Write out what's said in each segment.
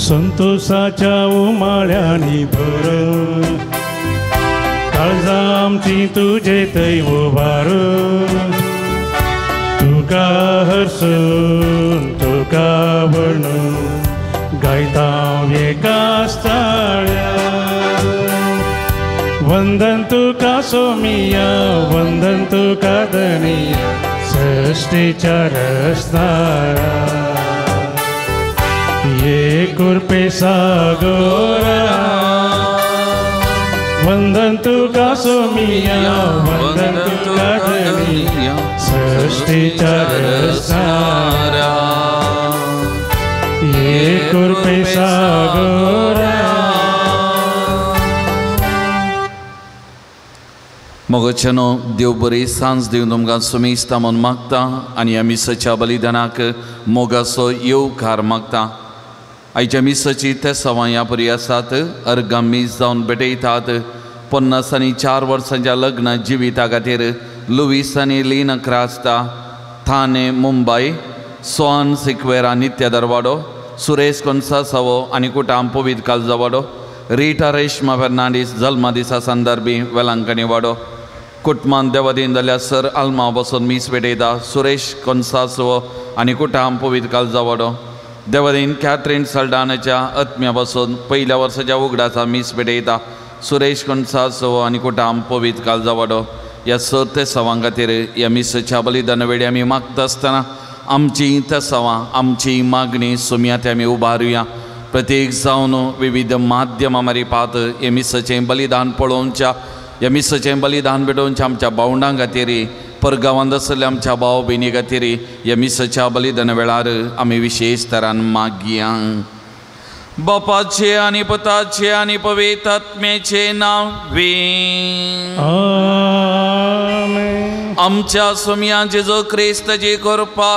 संतोषाच्या उमाळ्यानी भर काळजा आमची तुझे थंय उभारून तुका हरसून तुका म्हणून गायता वेकास्ताळ्या वंदन तुका सोमिया वंदन तुका धनिया सृष्टीच्या रचणारा ये कृपे सागोरा वंदन तुका सोमिया वंदन तुका धनिया सृष्टीच्या रचणारा ये कृपे सागोरा. मोगचनो देव बरी सांज दिवन तुमकां सुमेस्ता म्हूण मागता आनी ह्या मिसाच्या बलिदानाक मोगाचो येवकार मागता. आयच्या मिसाची ते सवां ह्या परी आसात. अर्गां मीस जावन भेटयतात. 50 आनी 4 वर्सांच्या लग्न जिविता खातीर लुईस आनी लीन क्रास्ता थाने मुंबय सोआन सिक्वेरा नित्य दरवाडो सुरेश कोन्सासावो आनी कुटाम पवित कालजावाडो रीटा रेश्मा फर्नांडीस जल्मा दिसा संदर्भी वेलांकणी वाडो कुटमान देवादीन जाल्यार सर आल्मा बसून मीस भेटयता सुरेश कोन्सासवो आनी कुटाम पवित कालजावाडो देवादीन कॅथरीन सल्डानाच्या आत्म्या बसून पहिल्या वर्साच्या उगडाचा मीस भेटयता सुरेश कोन्सासवो आनी कुटाम पवित कालजावाडो. ह्या 6 ते 6 खातीर ह्या मिसाच्या बलिदाना वेळी आमी मागता आसतना आमची ते सवां आमची मागणी सुमयात आमी उबारुया. प्रत्येक जावन विविध माध्यमां मारिपात हे मिसाचें बलिदान पळोवच्या ह्या मिसाचें बलिदान भेटोवच्या आमच्या भावंडां खातीर परगांवांत आसलेल्या आमच्या भाव भयणी खातीर ह्या मिसाच्या बलिदाना वेळार आमी विशेश तरान मागया. बापाचे आनी पुताचे आनी पवित्र आत्म्याचे नांवे आमेन. आमच्या सुमया जेजू क्रिस्ताची कृपा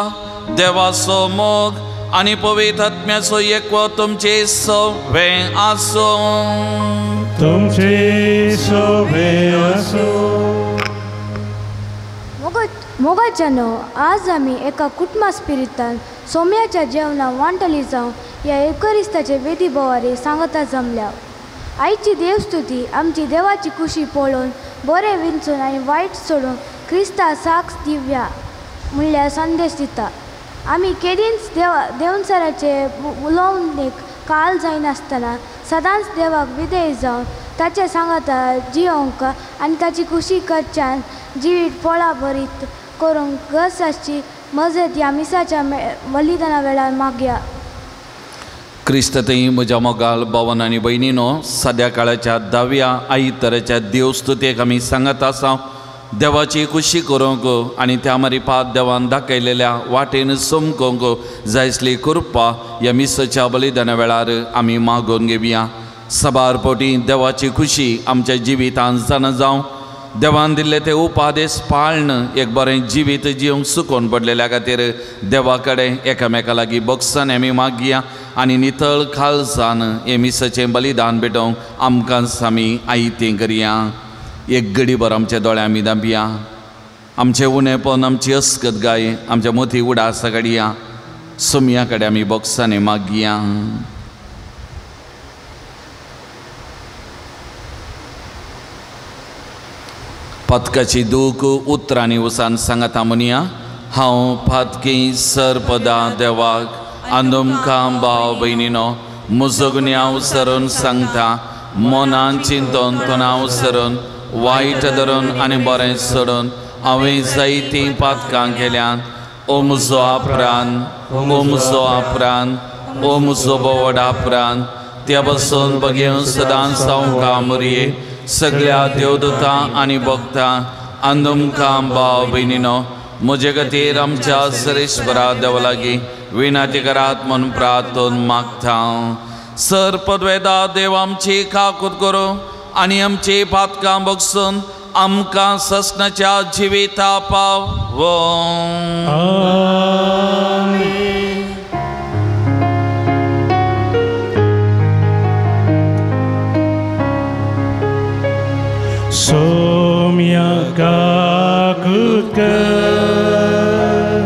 देवाचो मोग आनी पवित्र आत्म्याचो एकवो तुमचे सवे आसो. तुमचे सवे आसो. मोगाच्यानो आज आमी एका कुटुंबा स्पिरितान सोम्याच्या जेवणाक वांटली जावन ह्या एवकरिस्ताचे वेदी बोवारे सांगता जमल्या. आयची देवस्तुती आमची देवाची खुशी पळोवन बरें विंचून आनी वायट सोडून क्रिस्ता साक्ष दिवया म्हणल्यार संदेश दिता. आमी केदींच देवसराचे उलोवणेक काल जायनासतना सदांच देवाक विधेय जावन ताचे सांगता जियोंक आनी ताची खुशी करच्यान जिवीत पोळा भरीत करूंक गरजाची मजत ह्या मिसाच्या बलिदाना वेळार मागया. क्रिस्ततय म्हज्या मोगाल भावन आनी भयणीनो सद्या काळाच्या 10व्या आयतराच्या देवस्तुतेक आमी सांगत आसा देवाची खुशी करूंक आनी त्या मारिपात देवान दाखयलेल्या वाटेन समकोंक जायसली कृपा ह्या मिसाच्या बलिदाना वेळार आमी मागून घेवया. सबार पोटी देवाची खुशी आमच्या जिवितांत जाणा जावं देवान दिल्ले ते उपादेश पाळण एक बरें जिवीत जिवंक सुकोवन पडलेल्या खातीर देवा कडेन एकामेका लागीं बक्षान आमी मागया आनी नितळ खालसाण हे मिसाचें बलिदान भेटोवंक आमकांच आमी आयतें करया. एक घडीभर आमच्या दोळ्यां आमी धांपया. आमचें उणेपण आमची अस्कत गाय आमच्या मोठी उडास काडया. सुमया कडेन आमी बक्षांनी मागया. पथकाची दूख उतरांनी वसान सांगता म्हणया. हांव फातकी सरपदा देवाक आंदुमकां भाव भयणीनो म्हजो गुन्यांव सरून सांगता मनान चिंतून तोंडाव सरून वायट धरून आनी बरें सोडून हांवें जायतीं पातकां केल्यात. ओ म्हजो आपरान ओ म्हजो आपरान ओ म्हजो बोवडा आपरान त्या बसून बगेवन सदांच हांव कामुरये सगळ्या देवदूतां आनी भक्तां आंदुमकां भाव भयणीनो म्हजे खातीर आमच्या सरेश्वरा देवा लागीं विनाती करात म्हूण प्रार्थून मागता. सर पदवेदा देव आमची काकूत करूं आनी आमची पातकां बगसून आमकां ससनाच्या जिविता पावो. सोम्या काकूत कर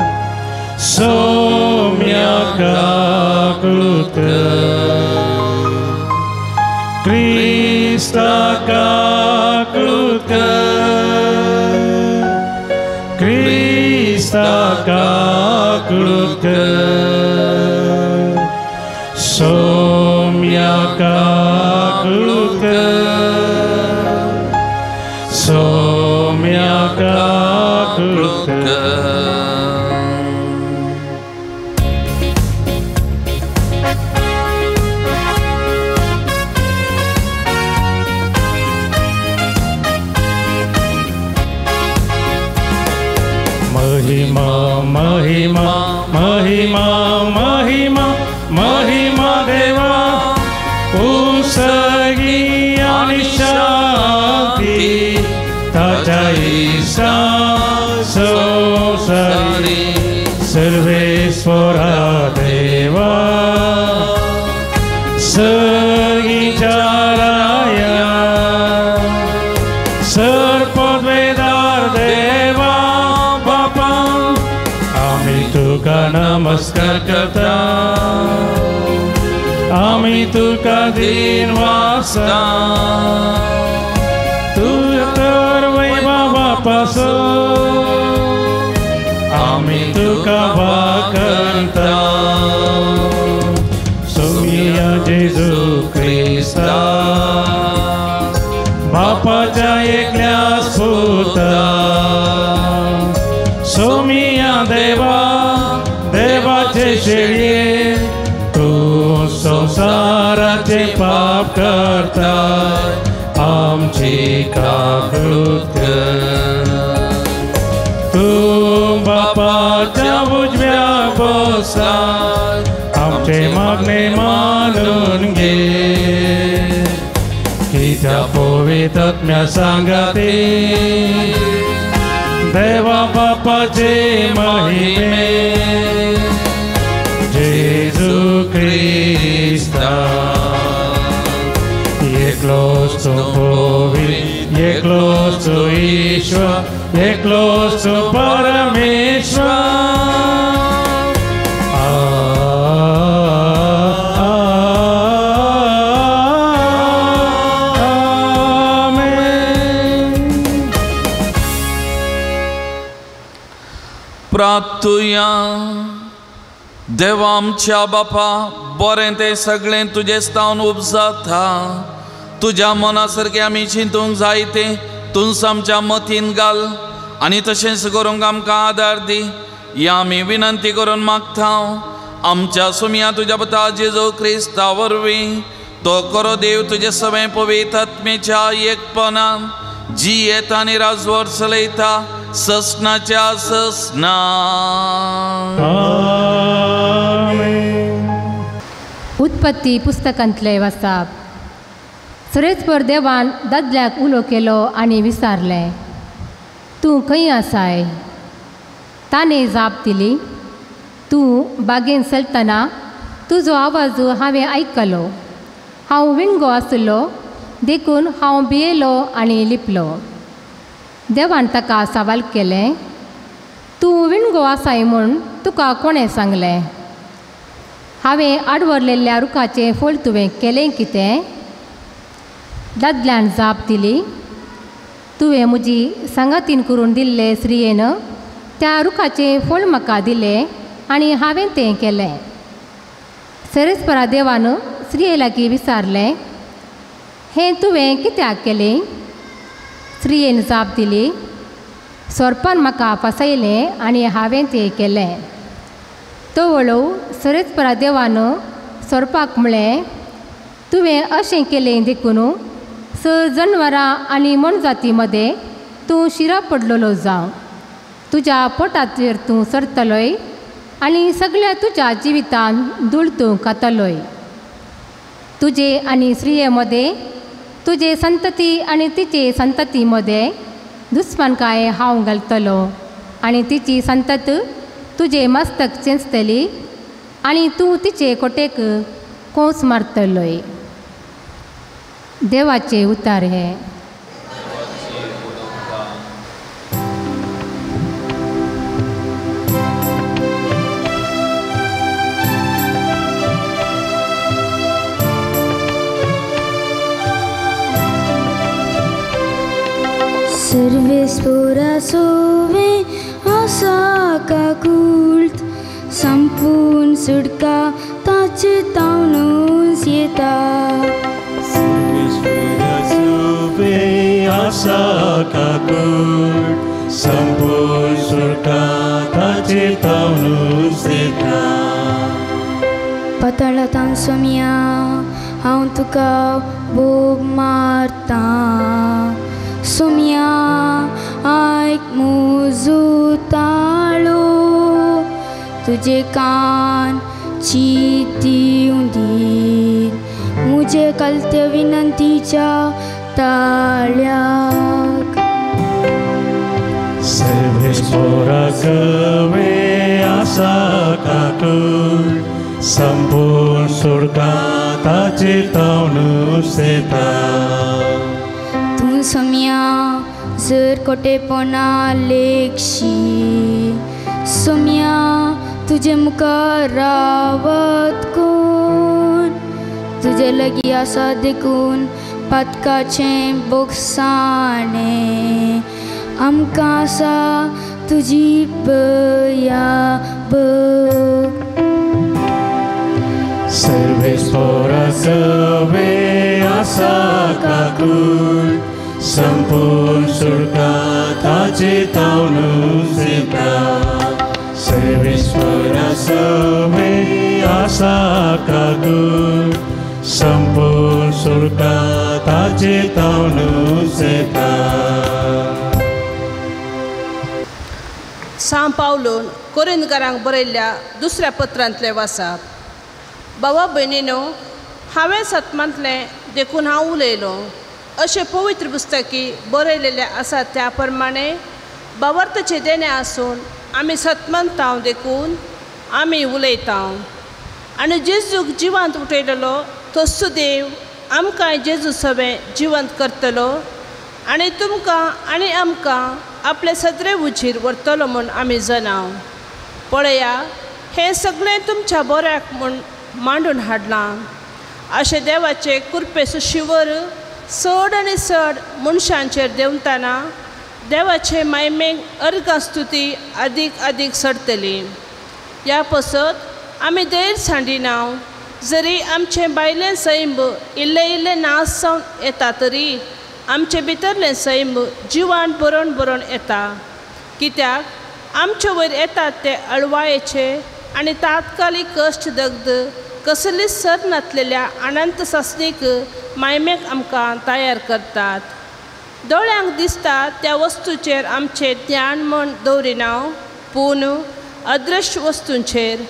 सोम्या काकूत कर Krista kaklutke Somya kaklutke Somya kaklutke महिमा महिमा महिमा महिमा महिमा देवा उसगी आणि शांती ताच्या ईशा संसारी सर्वेश्वरा देवा सगीच्या राया सर्पद्वेदार देवा बापा आम्ही तुका नमस्कार करता आम्ही तुका दिन वाजता तुझ्या तर वैभवापासून आम्ही तुका वाकरता सोमिया जेजू ख्रिस्ता बापाच्या एकल्या सुता सोमिया देवा देवाचे शेळये तू संसाराचे पाप करता आमची काकृत्य तू बापाच्या उजव्या बसा आमचे मागणे मानून घे की त्या पवित्रात्म्या सांगते देवा बापाचे महिमे जेजू ख्रिस्ता एकलोच तू पवित्र एकलोच तू ईश्वर एकलोच तू परमेश्वर प्रार्थुया देवा आमच्या बापा बरें तें सगळें तुजे स्थान उपजाता तुज्या मना सारकें आमी चिंतूंक जाय तें तूं आमच्या मतीन घाल आनी तशेंच करूंक आमकां आदार दी ह्या आमी विनंती करून मागता आमच्या सुमिया तुज्या पुता जेजू क्रिस्ता वरवीं तो करो देव तुजे सगळे पवित्र आत्मेच्या एकपणान जी येता आनी राजवट चलयता ससनाच्या ससना उत्पत्ती पुस्तकांतले वाचप सरेस्पर देवान दादल्याक उलो केलो आनी विचारलें तूं खंय आसाय ताणें जाप दिली तूं बागेन चलतना तुजो आवाज हांवें आयकलो हांव विणगो आसलो देखून हांव भियेलो आनी लिपलो देवान ताका सवाल केलें तूं विणगो आसाय म्हूण तुका कोणें सांगलें हांवें आडवरलेल्या रुखाचें फळ तुवें केलें कितें दादल्यान जाप दिली तुवें म्हजी सांगातीन करून दिल्ले स्त्रियेन त्या रुखाचें फळ म्हाका दिलें आनी हांवें तें केलें सरेस्परा देवान स्त्रिये लागीं विचारलें हें तुवें कित्याक केलें स्त्रियेन जाप दिली सोरपान म्हाका फसयलें आनी हांवें तें केलें तो वळो सरेस्परा देवान सोरपाक म्हळें तुवें अशें केलें देखून 6 जनवरां आनी मनजाती मदें तूं शिरा पडलेलो जावं तुज्या पोटाचेर तूं सरतलोय आनी सगळ्या तुज्या जिवितान धूळ तूं खातलोय तुजे आनी स्त्रिये मदें तुजे संतती आनी तिचे संतती मदें दुस्मानकाय हांव घालतलो आनी तिची संतत तुजे मस्तक चेंचतली आनी तूं तिचे कोटेक कोंस मारतलोय देवाचे उतार हे सर्वेस्पुरा सोवे काकूळत संपूर्ण सुटका ताचे तावनूच येता आसा काकूळ संपूर्ण सुटका ताचे तावनूच येता पाताळांत सोम्या हांव तुका भोग मारता सोम्या आयक म्हजो ताळो तुजे कान चीत दिवं दी म्हजे कलते विनंतीच्या ताळ्याक सर्वेस्पराक वे आसा काकूळ संपूर्ण सुटका ताचे तावनूच येता तूं सोम्या जर खोटेपणा लेखशी सोम्या तुजे मुखार रावत कोण तुजे लागीं आसा देखून पातकाचें बोगसाणें आमकां आसा तुजी बया बग सर्वेस्पराक वे आसा काकूळ संपूर्ण सुटका ताचे तावनूच येता सर्वेस्पराक वे आसा काकूळ संपूर्ण सुटका ताचे तावनूच येता सांत पावलोन कोरिंथकारांक बरयल्ल्या दुसऱ्या पत्रांतले वाचप भावा भयणीनो हांवें सत्मांतलें देखून हांव उलयलो अशें पवित्र पुस्तकी बरयलेलें आसा त्या प्रमाणे भावार्थाचें देणें आसून आमी सत्मंतांव देखून आमी उलयता आनी जेजूक जिवंत उठयलेलो तस्सो देव आमकां जेजू सवें जिवंत करतलो आनी तुमकां आनी आमकां आपले सदरे उजीर व्हरतलो म्हूण आमी जनाव पळया हें सगळें तुमच्या बऱ्याक म्हूण मांडून हाडलां अशें देवाचे कृपे सुशिवर चड आनी चड मनशांचेर देंवतना देवाचे महिमेक अर्गां स्तुती अदीक अदीक सडटली ह्या पसत आमी धैर्य सांडिनाव जरी आमचें भायलें सैम इल्लें इल्लें नास जावन येता तरी आमचे भितरलें सैम जिवान बरोवन बरोवन येता कित्याक आमचे वयर येतात ते अळवायेचे आनी तात्कालीक कश्ट दग्ध कसलीच सर नासलेल्या अनंत सासणीक मायमेक आमकां तयार करतात दोळ्यांक दिसता त्या वस्तूचेर आमचें ध्यान म्हण दवरिनाव पूण अदृश्य वस्तूंचेर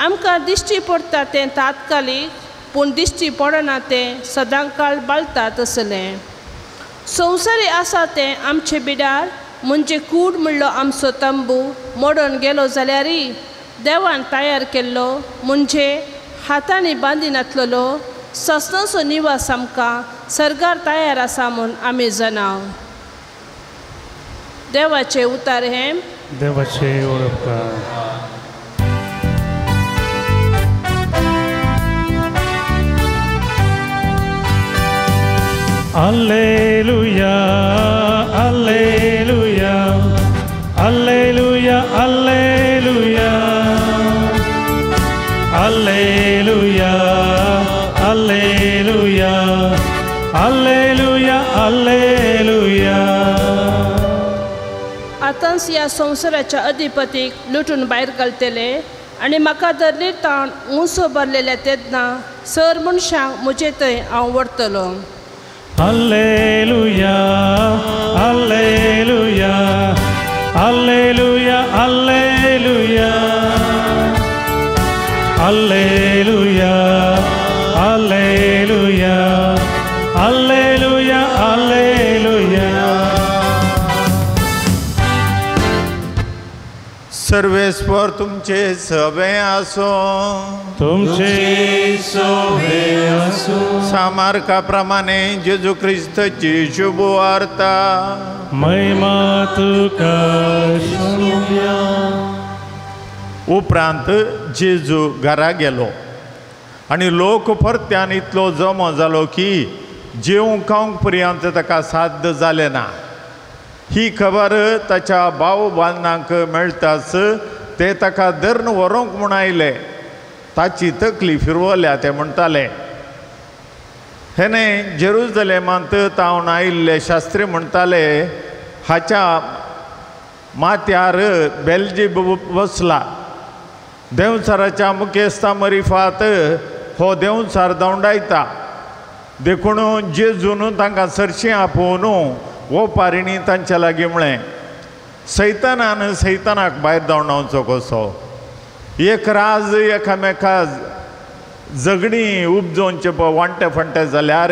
आमकां दिश्टी पडटा तें तात्कालीक पूण दिश्टी पडना तें सदांकाळ बाळटा तसलें संवसारी आसा तें आमचे बिडार म्हणजे कूड म्हणलो आमचो तंबू मोडून गेलो जाल्यारय देवान तयार केल्लो म्हणजे हातांनी बांदी नासलेलो ससनाचो निवास आमकां सर्गार तयार आसा म्हूण आमी जनाव देवाचे उतार हें देवाचे ओळखकार Alleluia, Alleluia, Alleluia, Alleluia, Alleluia, Alleluia, Alleluia, Alleluia. आतांच ह्या संवसाराच्या अधिपतीक लुटून भायर घालतले आनी म्हाका धरली ताण उंचो भरलेल्या तेदना सर मनशांक म्हजे थंय हांव व्हरतलो Alleluia, Alleluia, Alleluia, Alleluia, Alleluia, Alleluia, Alleluia, Alleluia. सर्वेस्वर तुमचे सवे आसो तुमचे सवे आसो सामार्का प्रमाणे जेजू ख्रिस्ताची शुभ वार्ता महिमा तुका शोभ्या. उपरांत जेजू घरा गेलो आनी लोक परत्यान इतलो जमो जालो की जेवंक खावंक पर्यंत ताका साध्य जालें ना. ही खबर ताच्या भाव बांदांक मेळटाच ते ताका धरून व्हरूंक म्हूण आयले ताची तकली फिरवल्या ते म्हणटाले हेणे जेरुसलेमांत तावन आयिल्ले शास्त्री म्हणटाले हाच्या माथ्यार बेल्जेबूब बसला देंवचाराच्या मुखेस्ता मरिफात हो देंवचार दवंडायता देखून जेजून तांकां सरशी आपोवन वो पारिणी तांच्या लागीं म्हळें सैतानान सैतानाक भायर दवंडावचो कसो एक राज एकामेका झगडीं उपजोवचे पळय वांटे फांटे जाल्यार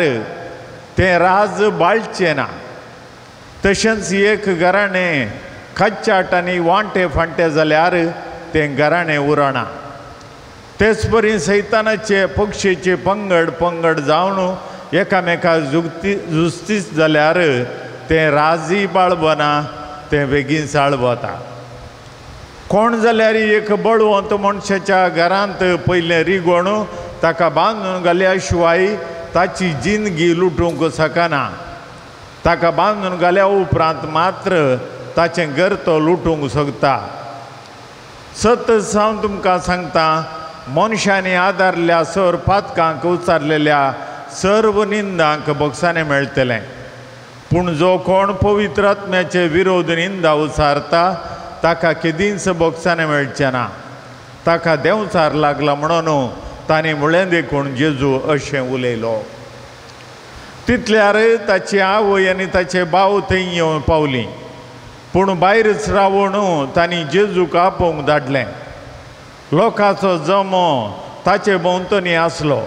तें राज बाळचें ना तशेंच एक घराणें खच्चाट आनी वांटे फांटे जाल्यार तें घराणें उरना तेच परी सैतानाचे पक्षेचे पंगड जावन एकामेका जुस्तीस जाल्यार तें राजी बाळबना तें बेगीन साळबता कोण जाल्यार एक बळवंत मनशाच्या घरांत पयलें रिगोण ताका बांदून घाल्या शिवाय ताची जिंदगी लुटूंक शकना ताका बांदून घाल्या उपरांत मात्र ताचें घर तो लुटूंक शकता सत हांव तुमकां सांगता मनशांनी आदारल्या सर पातकांक उचारलेल्या सर्व निंदांक बक्षाने मेळटलें पूण जो कोण पवित्र आत्म्याचे विरोध निंदा उचारता ताका केदींच बक्षाने मेळचें ना ताका देंवचार लागला म्हणून ताणें म्हळें देखून जेजू अशें उलयलो तितल्यार ताची आवय आनी ताचे भाव थंय येवन पावलीं पूण भायरच रावून तांणी जेजूक आपोवंक धाडलें लोकांचो जमो ताचे भोंवतणी आसलो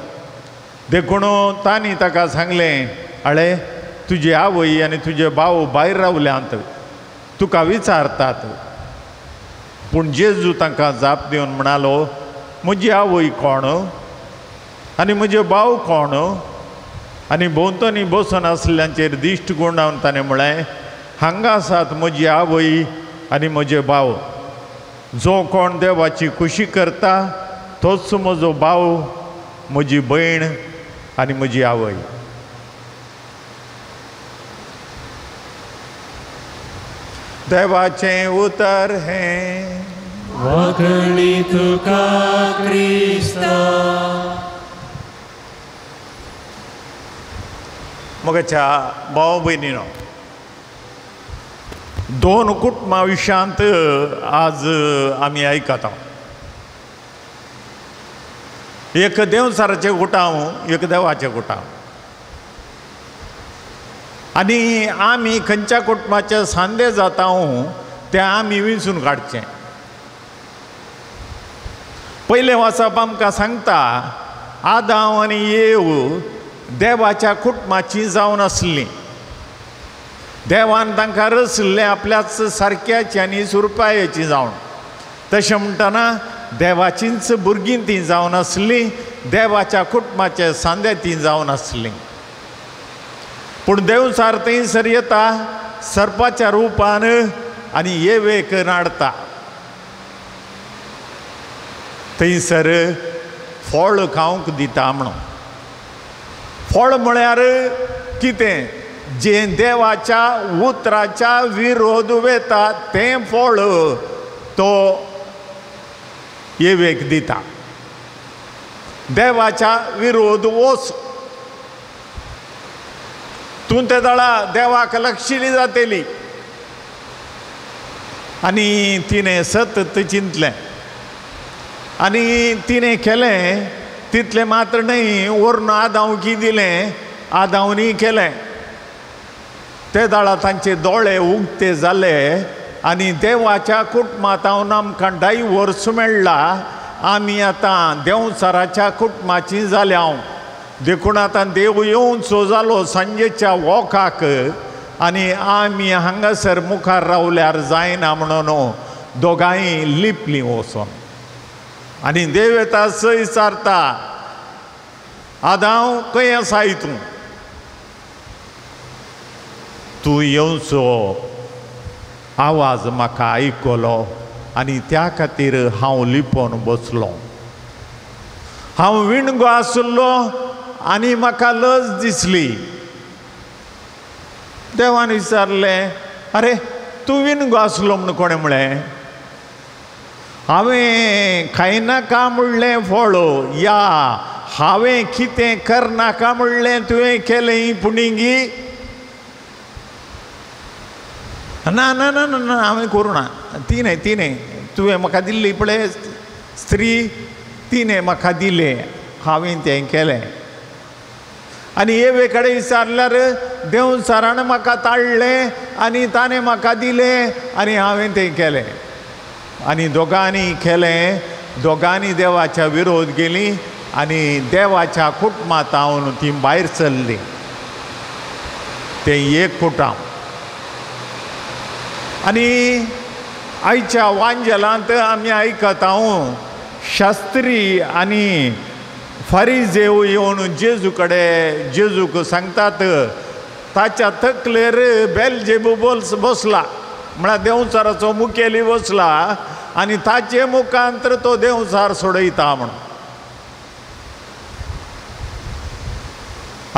देखून तांणी ताका सांगलें आळे तुजी आवय आनी तुजे भाव भायर रावल्यांत तुका विचारतात पूण जेजू तांकां जाप दिवन म्हणालो म्हजी आवय कोण आनी म्हजे भाव कोण आनी भोंवतणी बसून आसल्यांचेर दिश्ट गुंडावन ताणें म्हळें हांगा आसात म्हजी आवय आनी म्हजे भाव जो कोण देवाची खुशी करता तोच म्हजो भाव म्हजी भयण आनी म्हजी आवय देवाचें उतर हें वखणी तुका क्रिस्ता मोगाच्या भाव भयणीनो दोन कुटुंबां विशयांत आज आमी आयकता एक देंवचाराचें गुटाव एक देवाचें गुटाव आनी आमी खंयच्या कुटुंबाचे सांदे जाता तें आमी विंचून काडचें पयलें वचप आमकां सांगता आदाम आनी येव देवाच्या कुटुंबाची जावन आसलीं देवान तांकां रचल्लें आपल्याच सारक्याची आनी सुरपायेची जावन तशें म्हणटना देवाचींच भुरगीं तीं जावन आसलीं देवाच्या कुटुंबाचे सांदे तीं जावन आसलीं पूण देंवचार थंयसर येता सर्पाच्या रुपान आनी येवेक नाडता थंयसर फळ खावंक दिता म्हणून फळ म्हळ्यार कितें जें देवाच्या उतराच्या विरोध वेता तें फळ तो येवेक दिता देवाच्या विरोध वच तूं ते दाळा देवाक लक्षिली जातेली आनी तिणें सतत चिंतलें आनी तिणें केलें तितलें मात्र न्हय वरून आदावकी दिलें आदावनी केलें ते दाळा तांचे दोळे उगते जाले आनी देवाच्या कुटुंबांत आमकां 10 वर्स मेळ्ळा आमी आतां देंवचाराच्या कुटुंबाची जाल्या देखून आतां देव येवचो जालो सांजेच्या वोकाक आनी आमी हांगासर मुखार रावल्यार जायना म्हणून दोगांय लिपलीं वचोन आनी देव येता सय विचारता आदाव खंय आसाय तूं येवचो आवाज म्हाका आयकलो आनी त्या खातीर हांव लिपोवन बसलो हांव विणगो आसलो आनी म्हाका लज दिसली देवान विचारलें अरे तूं विणगो आसलो म्हूण कोणें म्हळें हांवें खायनाका म्हणलें फळो या हांवें कितें करनाका म्हणलें तुवें केलें ही पुणिंगी ना ना ना ना हांवें करूं ना तिणें तुवें म्हाका दिल्ली पळय स्त्री तिणें म्हाका दिलें हांवें तें केलें आनी एवे कडेन विचारल्यार देंवचारान म्हाका ताळ्ळें आनी ताणें म्हाका दिलें आनी हांवें तें केलें आनी दोगांनी केलें दोगांनी देवाच्या विरोध गेलीं आनी देवाच्या कुटुंबांतावन ती भायर सरली तें एक कुटुंब आनी आयच्या वांजेलांत आमी आयकता शास्त्री आनी फारिजेव येवन जेजू कडेन जेजूक सांगतात ताच्या तकलेर बेलजेबूल बसला म्हळ्यार देंवचाराचो मुखेली बसला आनी ताचे मुखांतर तो देंवचार सोडयता म्हण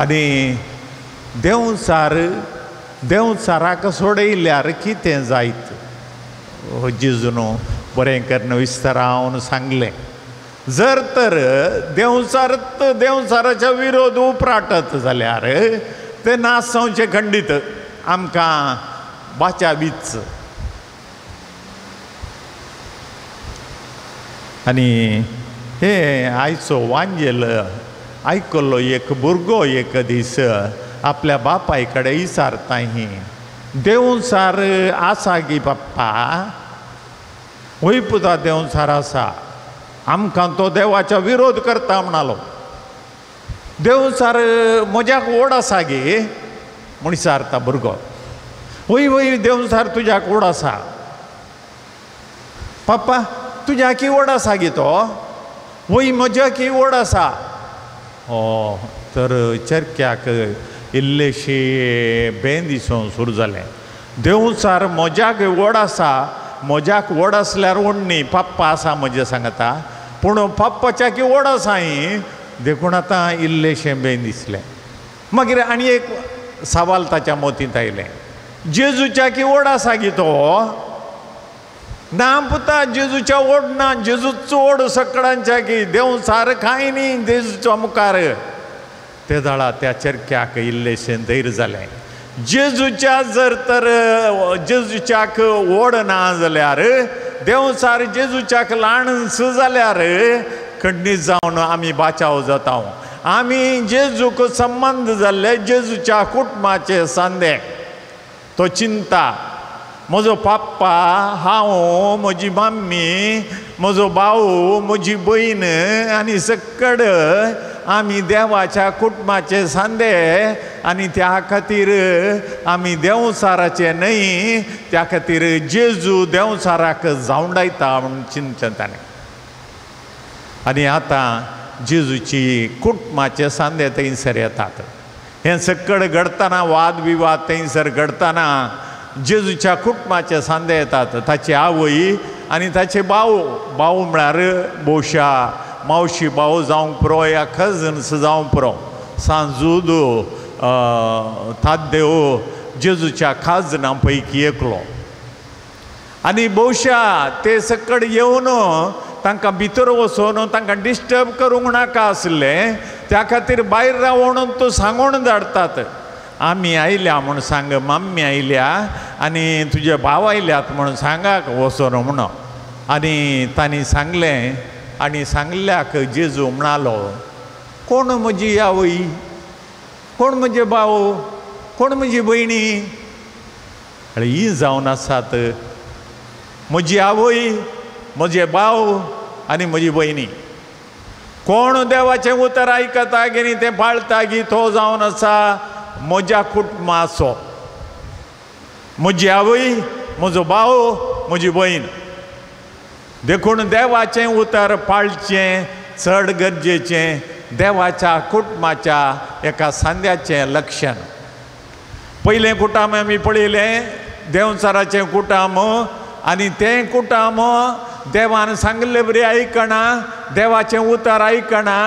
आनी देंवचाराक सोडयल्यार कितें जायत जेजून बरें करून विस्तारावन सांगलें जर तर देंवचाराच्या विरोध उपराटत जाल्यार ते नासवचें खंडीत आमकां बाच्या बीच आनी हे आयचो वांजेल आयकल्लो एक भुरगो एक दीस आपल्या बापाय कडेन विचारता ही देंवचार आसा गी बाप्पा वय पुता देंवचार आसा आमकां तो देवाच्या विरोध करता म्हणालो देंवचार म्हज्याक व्हड आसा गे म्हूण विचारता भुरगो वय वय देंवचार तुज्याक व्हड आसा पप्पा तुज्याकी व्हड आसा गे तो वय म्हज्याकी व्हड आसा तर चरक्याक इल्लेशी बें दिसूंक सुरू जालें देंवचार म्हज्याक व्हड आसा म्हज्याक व्हड आसल्यार व्हड न्ही पप्पा आसा म्हजें सांगता पूण पप्पाच्या की व्हड आसा ही देखून आतां इल्लेशें बें दिसलें मागीर आनी एक सवाल ताच्या मोतींत आयलें जेजूच्या की व्हड आसा गी तो ना पुता जेजूच्या व्हड ना जेजूचो व्हड सकडांच्या की देंवचार कांय न्ही जेजूच्या मुखार ते दाळा त्या चरक्याक इल्लेशें धैर्य जालें जेजूच्या जर तर जेजूच्याक व्हड ना जाल्यार देंवचार जेजूच्याक ल्हानस जाल्यार खंडीत जावन आमी बाचाव जाता आमी जेजूक संबंध जाल्ले जेजूच्या कुटुंबाचे सांदे तो चिंता म्हजो पप्पा हांव म्हजी मम्मी म्हजो भाऊ म्हजी भयण आनी सकड आमी देवाच्या कुटुंबाचे सांदे आनी त्या खातीर आमी देंवचाराचे न्हय त्या खातीर जेजू देंवचाराक जावंडायता म्हणून चिंततालें आनी आतां जेजूची कुटुंबाचे सांदे थंयसर येतात हें सकड घडतना वाद विवाद थंयसर घडतना जेजूच्या कुटुंबाचे सांदे येतात ताची आवय आनी ताचे भाऊ म्हळ्यार बोशा मावशी भाऊ जावंक पुरो या कजन्स जावंक पुरो सांजूद ताद्देव जेजूच्या काजनां पैकी एकलो आनी भोवशा ते सकड येवन तांकां भितर वचोन तांकां डिस्टर्ब करूंक नाका आसलें त्या खातीर भायर रावून तो सांगोन धाडटात आमी आयल्या म्हूण सांग मम्मी आयल्या आनी तुजे भाव आयल्यात म्हूण सांगाक वचोन म्हणून आनी तांणी सांगलें आनी सांगल्याक जेजू म्हणालो कोण म्हजी आवय कोण म्हजे भाव कोण म्हजी भयणी ही जावन आसात म्हजी आवय म्हजे भाव आनी म्हजी भयणी कोण देवाचें उतर आयकता गे तें पाळटा गी तो जावन आसा म्हज्या कुटुंबाचो म्हजी आवय म्हजो भाव म्हजी भयण देखून देवाचें उतर पाळचें चड गरजेचें देवाच्या कुटुंबाच्या एका सांद्याचें लक्षण पयलें कुटुंब आमी पळयलें देंवचाराचें कुटुंब आनी तें कुटुंब देवान सांगलें बरें आयकना देवाचें उतर आयकना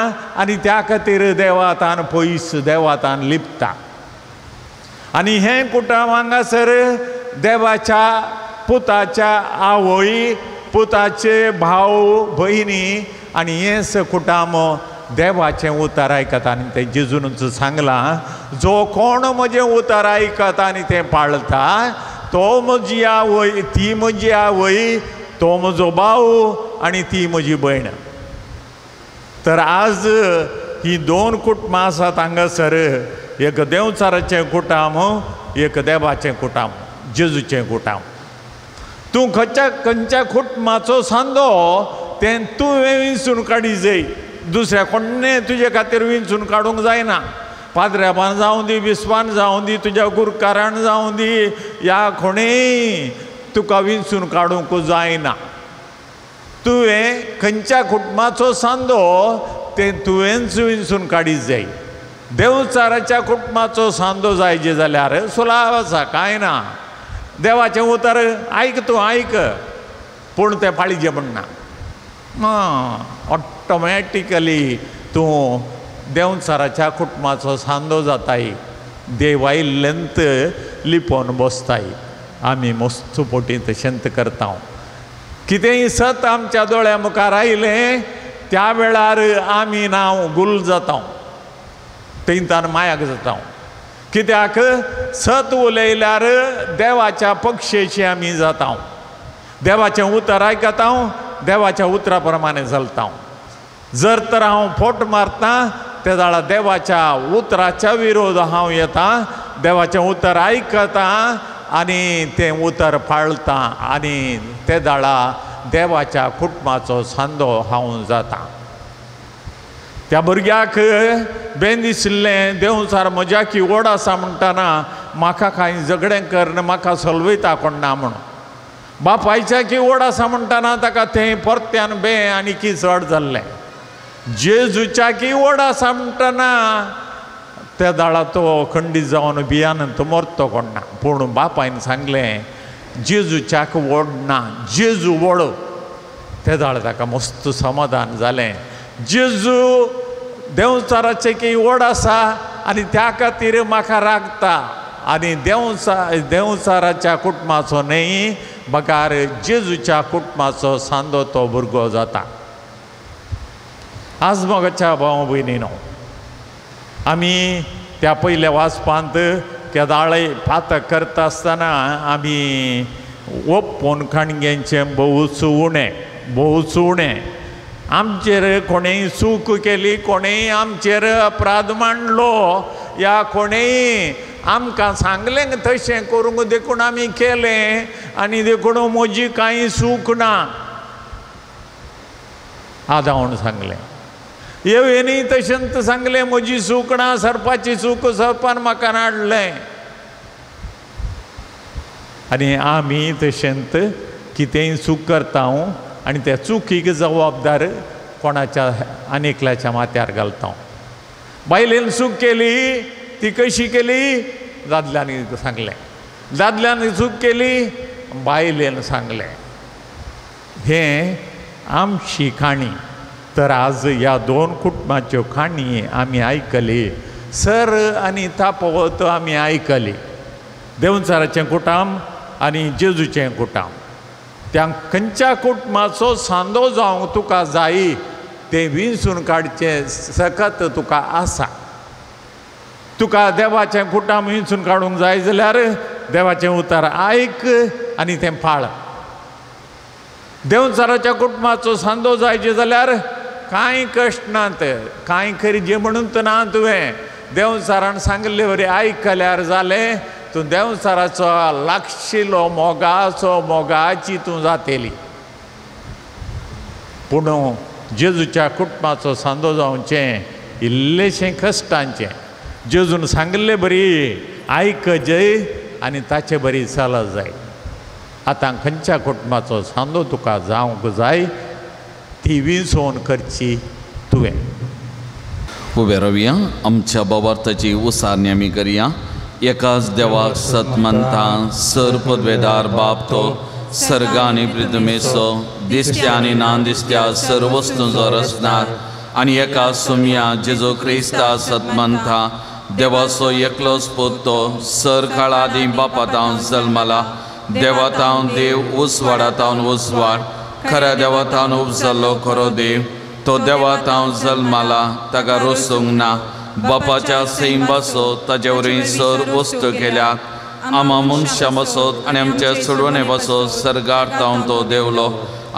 आनी त्या खातीर देवातान पयस देवातान लिपता आनी हें कुटुंब हांगासर देवाच्या पुताच्या आवय पुताचे भाव भयणी आणि हेच कुटाम देवाचें उतर आयकता आनी ते जेजूनच सांगला जो कोण म्हजें उतर आयकता आनी तें पाळता तो म्हजी आवय ती म्हजी आवय तो म्हजो भाव आनी ती म्हजी भयण. तर आज ही दोन कुटुंबां आसात हांगासर. एक देवचाराचें कुटाम एक देवाचें कुटाम जेजूचें कुटाम. तूं खंयच्या कुटुंबाचो सांदो तें तुवें विंचून काडी जाय. दुसऱ्या कोणें तुजे खातीर विंचून काडूंक जायना. पाद्र्याबान जावं दी विस्वान जावं दी तुज्या गुरकारान जावं दी ह्या कोणेय तुका विंचून काडूंक जायना. तुवें खंयच्या कुटुंबाचो सांदो तें तुवेंच विंचून काडीत जाय. देवचाराच्या कुटुंबाचो सांदो जायचे जाल्यार सुलाव आसा कांय ना. देवाचें उतर आयक तूं आयक पूण तें पाळिचें म्हणना. ऑटोमॅटिकली तूं देवचाराच्या कुटुंबाचो सांदो जाताय. देवायल्ल्यांत लिपोवन बसताय. आमी मस्तुपोटी तशेंच करता. कितेंय सत आमच्या दोळ्या मुखार आयलें त्या वेळार आमी नांव गुल जाता. तेंतान मायाक जाता. कित्याक सत उलयल्यार देवाच्या पक्षेची आमी जाता. देवाचें उतर आयकता देवाच्या उतरा प्रमाणे चलता. जर तर हांव फोट मारता त्या दाळा देवाच्या उतराच्या विरोध हांव येता. देवाचें उतर आयकता आनी तें उतर पाळता आनी ते दाळा देवाच्या कुटुंबाचो सांदो हांव जाता. त्या भुरग्याक बेन दिसलें देवचार म्हज्याकी ओड आसा म्हणटाना म्हाका कांय झगडें कर म्हाका सलवयता कोण ना म्हूण. बापायच्या की ओड आसा म्हणटाना ताका तें परत्यान बे आनी की चड जाल्लें. जेजूच्या की ओड आसा म्हणटाना त्या दाळा तो खंडीत जावन भियानंत मरतो कोण ना. पूण बापायन सांगलें जेजूच्याक ओड ना जेजू ओड. त्या दाळ ताका मस्त समाधान जालें. जेजू देवचाराचें की ओड आसा आनी त्या खातीर म्हाका रागता आनी देवचाराच्या कुटुंबाचो न्हय बकार जेजूच्या कुटुंबाचो सांदो तो भुरगो जाता. आज मोगाच्या भाव भयणीनो आमी त्या पयल्या वाचपांत केदाळे पातक करता आसतना आमी ओप्पोन खाणग्यांचें भोवूच उणें आमचेर कोणेय चूक केली कोणेय आमचेर अपराध मांडलो या कोणेय आमकां सांगलें तशें करूंक देखून आमी केलें आनी देखून म्हजी कांय चूक ना आदावण सांगलें. येवेनी तशेंच सांगलें म्हजी चूक ना सरपाची चूक सरपान म्हाका नाडलें. आनी आमी तशेंच कितेंय चूक करता आनी त्या चुकीक जबाबदार कोणाच्या आनीकल्याच्या माथ्यार घालता. बायलेन चूक केली ती कशी केली दादल्यांनी सांगलें. दादल्यांनी चूक केली बायलेन सांगलें. हें आमची काणी. तर आज ह्या दोन कुटुंबाच्यो काणी आमी आयकली. सर आनी तापवत आमी आयकली. देवचाराचें कुटाम आनी जेजूचें कुटाम. त्या खंयच्या कुटुंबाचो सांदो जावंक तुका जाय तें विंचून काडचें सकत तुका आसा. तुका देवाचें कुटाम विंचून काडूंक जाय जाल्यार देवाचें उतर आयक आनी तें पाळ. देवचाराच्या कुटुंबाचो सांदो जायचे जाल्यार कांय कश्ट नात कांय खरीजे म्हणून ना. तुवें देवचारान सांगले वरी आयकल्यार जालें. तूं देवचाराचो लागशिल्लो मोगाची तूं जातेली. पूण जेजूच्या कुटुंबाचो सांदो जावचें इल्लेशें कश्टांचें. जेजून सांगले बरी आयकजय आनी ताचे बरी चलत जाय. आतां खंयच्या कुटुंबाचो सांदो तुका जावंक जाय ती विंचोवन करची तुवें. उबे रावया. आमच्या बाबार्थाची उसारणी आमी करया. एकाच देवाक सत म्हणटा सर पदवेदार बाप तो सर्गा आनी पृथ्वीचो दिसत्या आनी ना दिसत्या सर्व वस्तूंचो रचणार आनी एका सुम्या जेजो क्रिस्ता सत म्हणटा देवाचो एकलोच पूत तो सर काळादी बापातावन जल्मला देवातावन देव उसवाडातावन उसवाड खऱ्या देवात हांव उपजल्लो खरो देव तो देवात हांव जल्माला ताका रोसूंक ना बापाच्या सैम बसो ताचे वरवीं सर वस्तू केल्यात आमा मनशां बसोत आनी आमच्या सोडवणे बसो सर्गार तावन तो देवलो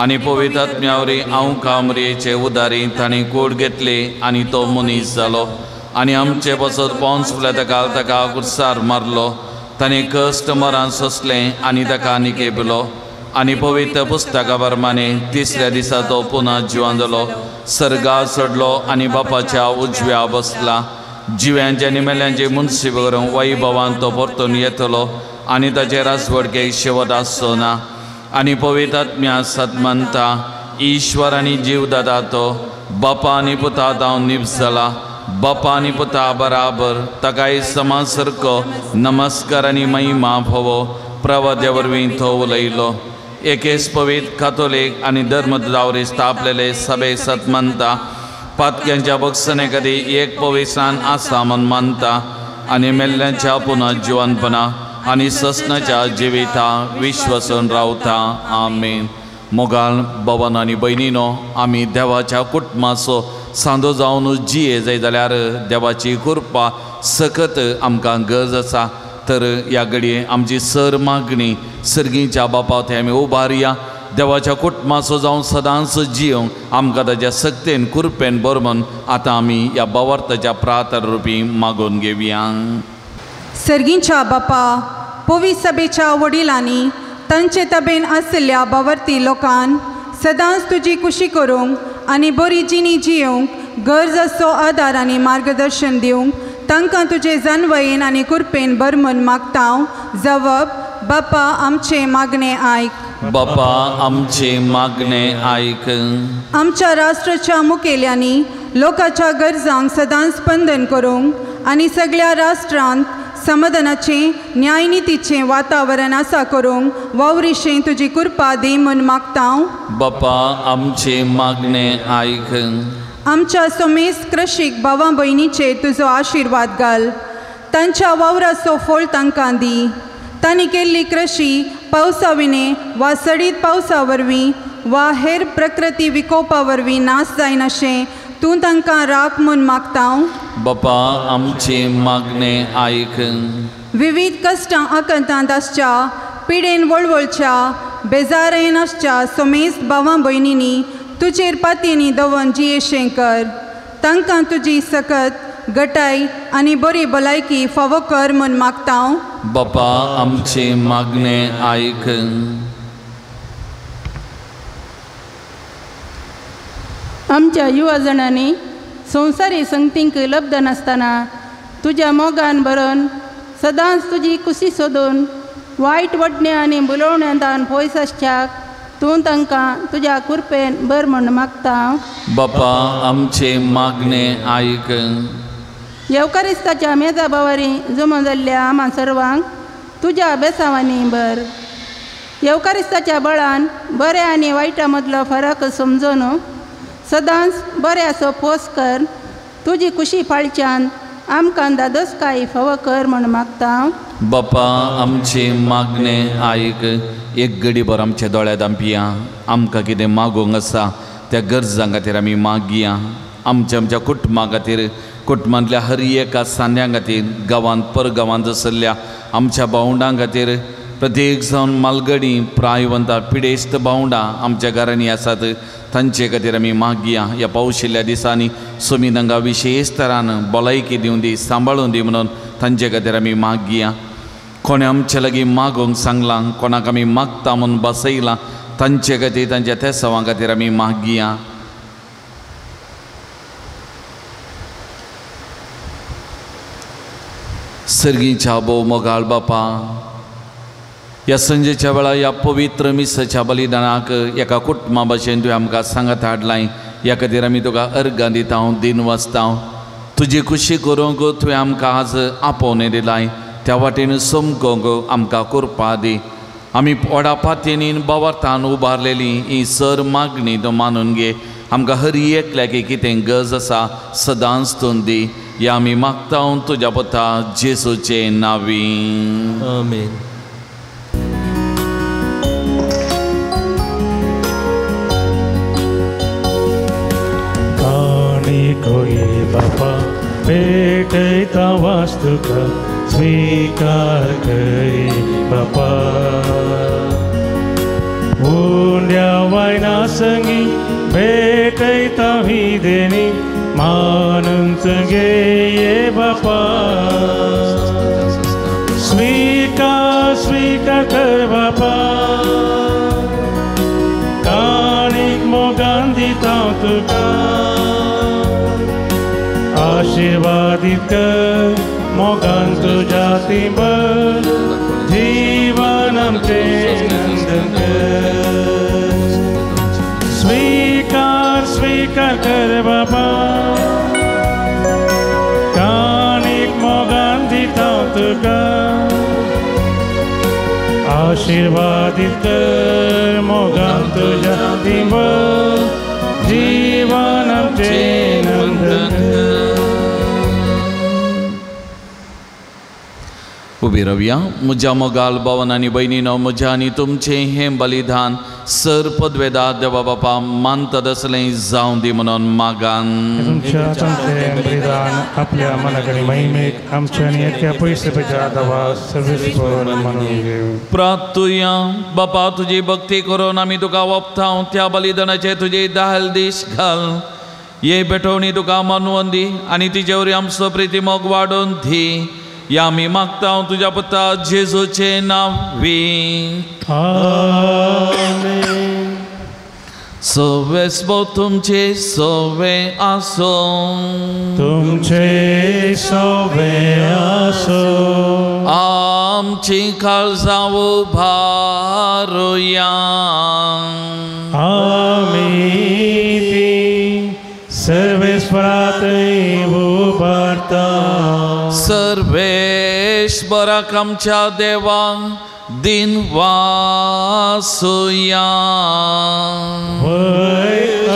आनी पवित्र आत्म्यावरी हांव कामरेचे उदारी ताणी कूड घेतली आनी तो मनीस जालो आनी आमचे बसत पोंस ताका कुर्सार मारलो ताणें कश्ट मरान सोंसलें आनी ताका आनीक केलो आनी पवित्र पुस्तका प्रमाणे तिसऱ्या दिसा तो पुन्हा जिवंत जालो सर्गा चडलो आनी बापाच्या उजव्या बसला जिव्यांच्या आनी मेल्यांचे मुनसीब करूंक वैभवान तो परतून येतलो आनी ताचे राजवडके शेवट आसचो ना आनी पवित्र आत्म्या सत म्हणटा ईश्वर आनी जीव दाता तो बापा आनी पुतांत हांव निप्स जाला बापा आनी पुता बराबर ताकाय समान सारको नमस्कार आनी महिमा फोवो प्रवाद्या वरवीं तो उलयलो एकेच पवित्र कातोलीक आनी धर्मदावरी स्थापलेले सभे सत म्हणटा पातक्यांच्या बक्षणे कधी एक पवित्रान आसा म्हूण मानता आनी मेल्ल्यांच्या पुन्हा जिवंतपणा आनी ससनाच्या जिविता विश्वासून रावता आमीन मोगाल भवन आनी भयणीनो आमी देवाच्या कुटुंबाचो सांदो जावन जिये जाय जाल्यार देवाची कृपा सकत आमकां गरज आसा तर ह्या घडये आमची सर मागणी सर्गीच्या बापा थंय आमी उबारया देवाच्या कुटुंबाचो जावन सदांच जियोंक आमकां ताच्या सक्तेन कृपेन बरमन आतां आमी ह्या बावर्ताच्या प्रार्थना रुपी मागून घेवया सर्गीच्या बापा पवित्र सभेच्या वडिलांनी तांचे तबेन आसलेल्या बावर्ती लोकांन सदांच तुजी खुशी करूंक आनी बरी जिणी जियोंक गरज असो आदार आनी मार्गदर्शन दिवंक तांकां तुजे जानवयेन आनी कृपेन बरमन मागता जवाब बापा आमचे मागणे आयक बापा आमचे मागणे आयक आमच्या राष्ट्राच्या मुखेल्यांनी लोकांच्या गरजांक सदांच स्पंदन करूंक आनी सगळ्या राष्ट्रांत समाधानाचे न्यायनितीचे वातावरण आसा करूंक वावरीशें तुजी कृपा दी म्हूण मागता बापा आमचे मागणे आयक आमच्या समेस्त कृषीक भावां भयणीचेर तुजो आशिर्वाद घाल तांच्या वावराचो फळ तांकां दी तांणी केल्ली कृषी पावसा विणे वा सडीत पावसा वरवीं वा हेर प्रकृती विकोपा वरवीं नाश जायन अशें तूं तांकां राख म्हूण मागता बापा आमचे मागणे आयक विविध कश्टां आकंतांत आसच्या पिडेन वळवळच्या बेजारेन आसच्या समेस्त भावां भयणींनी तुजेर पातयेनी दवन जियेशें कर तांकां तुजी सकत गटाय आनी बरी भलायकी फावो कर म्हूण मागता बापा आमचे मागणे आयक आमच्या युवा जाणांनी संवसारी संगतींक लब्ध नासतना तुज्या मोगान बरोवन सदांच तुजी कुशी सोदून वायट वडण्या आनी बुलोवण्यांतान पयस आसच्याक तूं तांकां तुज्या कृपेन बर म्हूण मागता बापा आमचे मागणे आयक येवकारिस्ताच्या मेजा बावारी जमो जाल्ल्या आम्हा सर्वांक तुज्या बेसांवांनी बर येवकारिस्ताच्या बळान बऱ्या आनी वायटा मदलो फरक समजून सदांच बऱ्याचो पोस कर तुजी खुशी फाळच्यान आमकां दादोसकाय फावो कर म्हूण मागता बापा आमचे मागणे आयक एक घडीभर आमच्या दोळ्या दांपिया आमकां कितें मागोंक आसा त्या गरजां खातीर आमी मागया आमच्या कुटुंबा खातीर कुटुंबांतल्या हर एका सान्यां खातीर गांवांत परगांवांत आसल्या आमच्या भावंडां खातीर प्रत्येक जावन मालगडी प्रायवंतां पिडेस्त भावंडां आमच्या घरांनी आसात तांचे खातीर आमी मागया ह्या पावशिल्ल्या दिसांनी सोमी तांकां विशेश तरान भलायकी दिवं दी सांबाळून दी म्हणून तांचे खातीर आमी मागया कोणें आमचे लागीं मागोंक सांगलां कोणाक आमी मागता म्हणून बसयलां तांचे खातीर तांच्या त्या सवां खातीर आमी मागया सर्गीच्या भोव मोगाळ बापा ह्या संजेच्या वेळार ह्या पवित्र मिसाच्या बलिदानाक एका कुटुंबा भाशेन तुवें आमकां सांगत हाडलां ह्या खातीर आमी तुका अर्गां दिता दिन वाचता तुजी खुशी करूंक तुवें आमकां आज आपोवणें दिलां त्या वाटेन समकोंक आमकां करपा दी आमी व्हडा पातयेनीन बावर्तान उबारलेली ही सर मागणी तो मानून घे आमकां हर एकल्याक कितें गरज आसा सदांच तूं दी या आमी मागता तुज्या पुता जेसूचे नांवी आमेन भेटैता वास्तुका स्वीकार करी बापा उंड्या वायना संगी भेटैता हिदेनी मानून गे ये बापा स्वीकार कर बापा काणिक मोगान दिता तुका आशीर्वादित कर मोगान तुझ्या तिंबर जीवन आमचे नंदन कर स्वीकार कर बाबा काणिक मोगान दिता तुका आशीर्वादित कर मोगान तुझ्या तिंबर जीवन आमचे नंदन उबी रावया म्हज्या मोगाल भावान आनी भयणीनो म्हज्या आनी तुमचें हें बलिदान सर पदवेदार देवा बापा मानतात असलें जावं दी म्हणून मागान बलिदान आपल्या मनाकडे महिमेक आमच्या आनी एक्या पयसपेच्या दवा सर्वेस्पर म्हणून घेऊ प्रार्थुया बापा तुजी भक्ती करून आमी तुका वप्ताव त्या बलिदानाचे तुजे दाहल दीस घाल ये बेटवणी तुका मानवून दी आनी तिचे वरी आमचो प्रिती मोग वाडोवन दी या मी मागता तुझ्या पुता जेजूचे नावी आमेन सवेस्पो तुमचे सवे आसो तुमचे सवे आसो आमची काळजावो भारुया आमी ती सर्वेस्परातय उबारता सर्वेश्वराक आमच्या देवाक दिन वासुया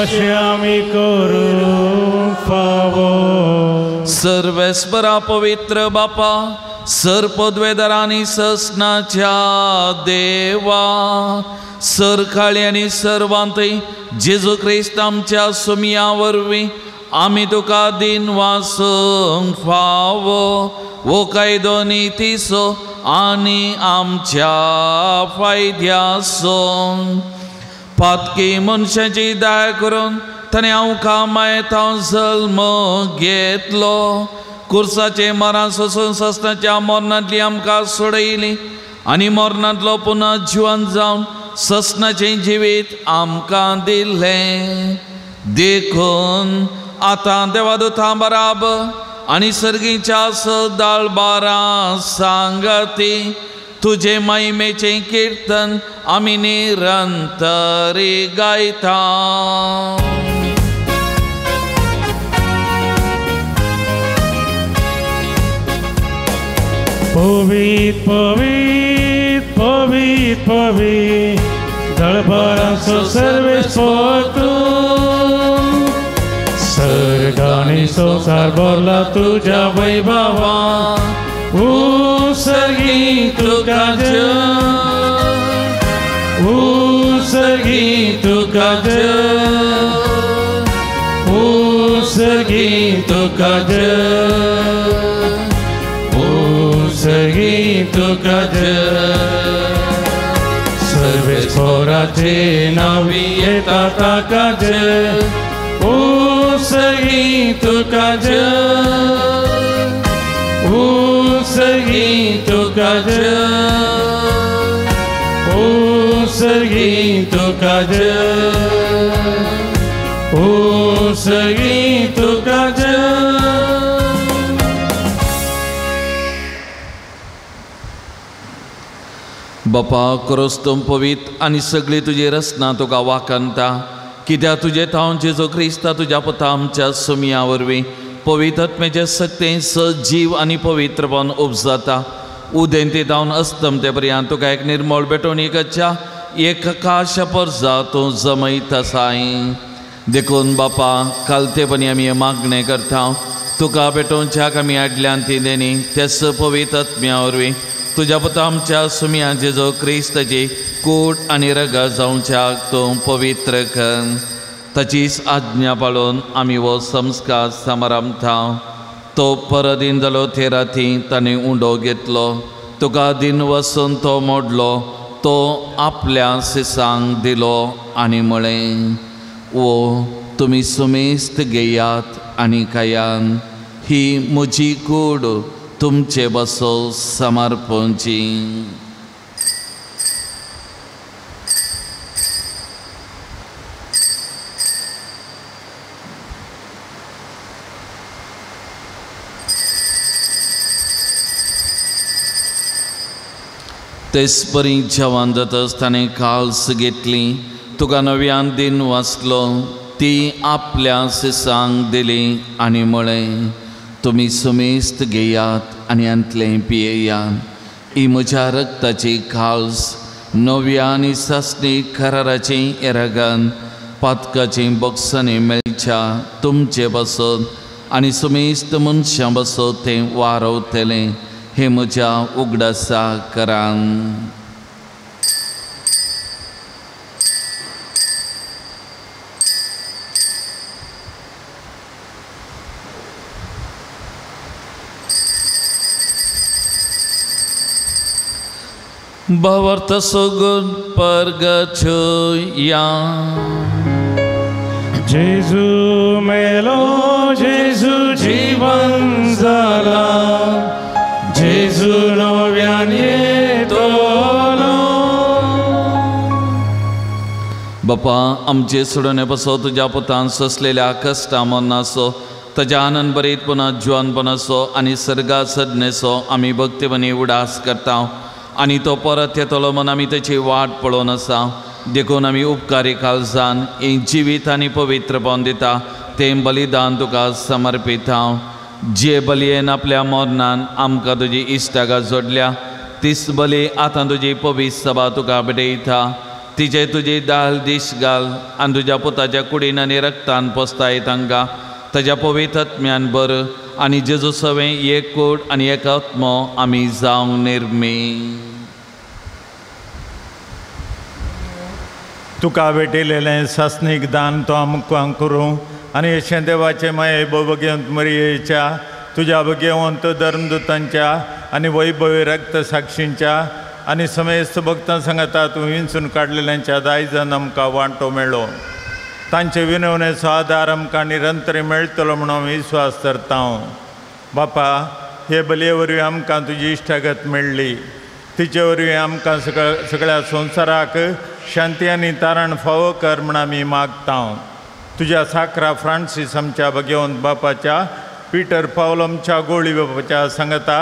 अशें आमी करूंक फावो सर्वेस्परा पवित्र बापा सर पदवेदारांनी ससनाच्या देवा सर काळी आनी सर्वांतय जेजू क्रिस्त आमच्या सुमया वरवीं आमी तुका दिन वासूंक फावो वो कायदो नितीसो आनी आमच्या फायद्याचो पातकी मनशाची दया करून ताणें आमकां मायेता जल्म घेतलो कुर्साचे मरण सोसून ससनाच्या मरणांतली आमकां सोडयली आनी मरणांतलो पुनः जिवन जावन ससनाचें जिवीत आमकां दिलें देखून आतां देवादूतां बराबर आनी सर्गीच्या सदाळबारां सांगती तुजे महिमेचें कीर्तन आमी निरंतरी गायता पवित्र पवित्र पवित्र पवित्र दळबारांचो सर्वेस्पर तूं सर्गांनी संवसार भरला तुज्या वैभवान उसर्गी तुका उसर्गी तुका उसर्गी तुका उसर्गी तुका सर्वेस्पराचे नावी येता ताका उसर्गी तुका उसर्गी तुका उसर्गी तुका उसर्गी तुका बापा करोस्तम पवित्र आनी सगळी तुजी रचना तुका वाकनता कित्याक तुजे थांव जेजू क्रिस्ता तुज्या पुता आमच्या सुमया वरवीं पवित्र आत्म्याचे सक्तें सजीव आनी पवित्रपण उपजता उदेंते जावन अस्तमते पर्यंत तुका एक निर्मळ बेटवणीकच्या एक आकाश परजा तूं जमयता साई देखून बापा कालतेपणी आमी मागणें करता तुका बेटोवच्याक आमी आडल्यान ती देणी तेच पवित्र आत्म्या वरवीं तुज्या पुता आमच्या सुमया जेजो क्रिस्ताची कूट आनी रगा जावच्याक तूं पवित्र कर ताचीच आज्ञा पाळून आमी हो संस्कार समारंभता तो परदीन जालो ते राती ताणें उंडो घेतलो. तुका दिन वचून तो मोडलो. तो आपल्या सिसांक दिलो आनी म्हळें, वो तुमी सुमेस्त घेयात आनी खायान. ही म्हजी कूड तुमचे बसो समर्पणची. तेच परी जेवण जातच ताणें काल्स घेतली. तुका नव्यान दिन वाचलो. ती आपल्या सिसांक दिली आनी म्हळें, तुमी सुमेस्त घेयात आनी अंतलें पियेयात. ही म्हज्या रक्ताची काल्स, नव्या आनी सस्नी कराराची येरागन पातकाची बॉक्सांनी मेळच्या तुमचे बसत आनी सुमेस्त मनशां बसत तें वारवतलें. हे म्हज्या उगडासा करान. Bawarta sogun pergacuya. जेजू मेलो, जेजू जीवन जाला. जेजू नव्यान येतलो. बापा, आमचे सोडून बसो तुज्या पुतान सोंसलेल्या कश्टां मरनाचो, ताज्या आनंद बरीत पुना जुवानपणाचो आनी सर्गा सदनेचो आमी भक्तीमनी उडास करता. आनी तो परत येतलो म्हूण आमी तेची वाट पळोवन आसा. देखून आमी उपकारी काळजान हें जिवीत आनी पवित्रपण दिता. तें बलिदान तुका समर्पिता. जे बलयेन आपल्या मरणान आमकां तुजी इश्टागा जोडल्या, तीच बली आतां तुजी पवित्र सभा तुका भेटयता. तिचे तुजी दाल दिश घाल आनी तुज्या पुताच्या कुडीन आनी रक्तान पोसताय तांकां. ताज्या पवित्र आत्म्यान बर आनी जेजू सवें एक कूड आनी एक आत्मो आमी जावंक निर्मी. तुका भेटिल्लें सस्नीक दान तो आमकां करूं आनी अशें देवाचे माये भगवंत मरियेच्या, तुज्या भगवंत धर्मदूतांच्या आनी वैभवी रक्त साक्षींच्या आनी समेस्त भक्तां सांगता तूं विंचून काडलेल्यांच्या दायजान आमकां वांटो मेळ्ळो. तांचे विनवणेचो आदार आमकां निरंतर मेळटलो म्हणून विस्वास करता हांव. बापा, हे बलये वरवीं आमकां तुजी इश्टागत मेळ्ळी. तिचे वरवीं आमकां सगळ्या संवसाराक शांती आनी तारण फावो कर म्हूण आमी मागता. तुज्या साकरा फ्रांसीस आमच्या भगवंत बापाच्या, पिटर पावलमच्या गोळी बापाच्या सांगता,